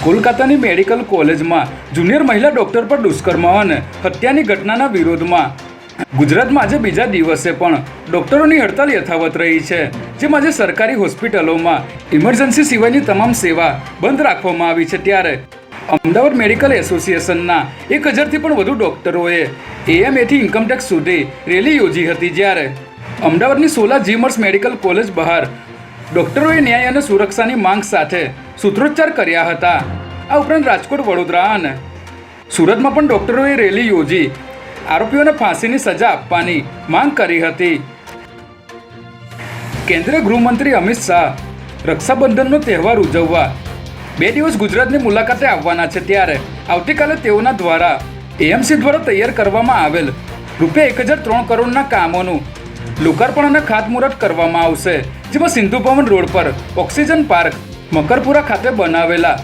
કોલકાતાની medical કોલેજમાં junior મહિલા doctor પર દુષ્કર્મ અને હત્યાની ઘટનાના વિરોધમાં ગુજરાતમાં આજે બીજા દિવસે પણ ડૉક્ટરોની હડતાલ યથાવત રહી છે, જેમાં આજે સરકારી હોસ્પિટલોમાં ઇમરજન્સી સિવાયની તમામ સેવા બંધ રાખવામાં આવી છે। ત્યારે અમદાવાદ મેડિકલ એસોસિએશનના 1000થી પણ વધુ ડૉક્ટરોએ એએમએથી ઇન્કમટેક્સ સુધી રેલી યોજી હતી, જ્યારે અમદાવાદની સોલા જીમર્સ મેડિકલ કોલેજ બહાર ડૉક્ટરોએ ન્યાય અને સુરક્ષાની માંગ સાથે સૂત્રોચ્ચાર કર્યા હતા। આ ઉપરાંત રાજકોટ, વડોદરા અને સુરતમાં પણ ડૉક્ટરોએ રેલી યોજી આરોપીઓને ફાંસીની સજા આપવાની માંગ કરી હતી। કેન્દ્રીય ગૃહમંત્રી અમિત શાહ રક્ષાબંધનનો તહેવાર ઉજવવા 2 દિવસ ગુજરાતની મુલાકાતે આવવાના છે, ત્યારે આવતીકાલે તેઓના દ્વારા એએમસી દ્વારા તૈયાર કરવામાં આવેલ ₹1003 કરોડના કામોનું લોકાર્પણ અને ખાતમુહૂર્ત કરવામાં આવશે, જેમાં સિંધુ ભવન રોડ પર ઓક્સિજન પાર્ક, મકરપુરા ખાતે બનાવેલા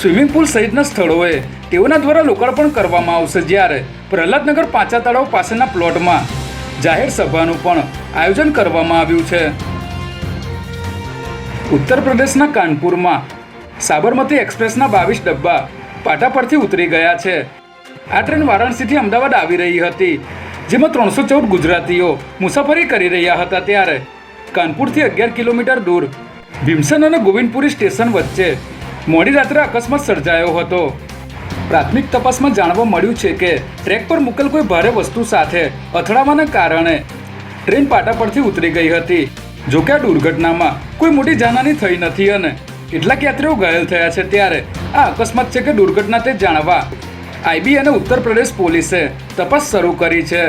સ્વિમિંગ પુલ સહિતના સ્થળોએ તેઓના દ્વારા લોકાર્પણ કરવામાં આવશે, જ્યારે પ્રહલાદનગર પાંચા તળાવ પાસેના પ્લોટમાં જાહેર સભાનું પણ આયોજન કરવામાં આવ્યું છે। ઉત્તર પ્રદેશના કાનપુરમાં સાબરમતી એક્સપ્રેસના 22 ડબ્બા પાટા પરથી ઉતરી ગયા છે। આ ટ્રેન વારાણસીથી અમદાવાદ આવી રહી હતી, જેમાં 314 ગુજરાતીઓ મુસાફરી કરી રહ્યા હતા, ત્યારે કાનપુરથી 11 કિલોમીટર દૂર ભીમસન અને ગોવિંદપુરી સ્ટેશન વચ્ચે મોડી રાત્રે અકસ્માત સર્જાયો હતો। પ્રાથમિક તપાસમાં જાણવા મળ્યું છે કે ટ્રેક પર મૂકેલ કોઈ ભારે વસ્તુ સાથે અથડાવાના કારણે ટ્રેન પાટા પરથી ઉતરી ગઈ હતી। જોકે આ દુર્ઘટનામાં કોઈ મોટી જાનહાની થઈ નથી અને કેટલાક યાત્રીઓ ઘાયલ થયા છે, ત્યારે આ અકસ્માત છે કે દુર્ઘટના તે જાણવા આઈબી અને ઉત્તર પ્રદેશ પોલીસે તપાસ શરૂ કરી છે।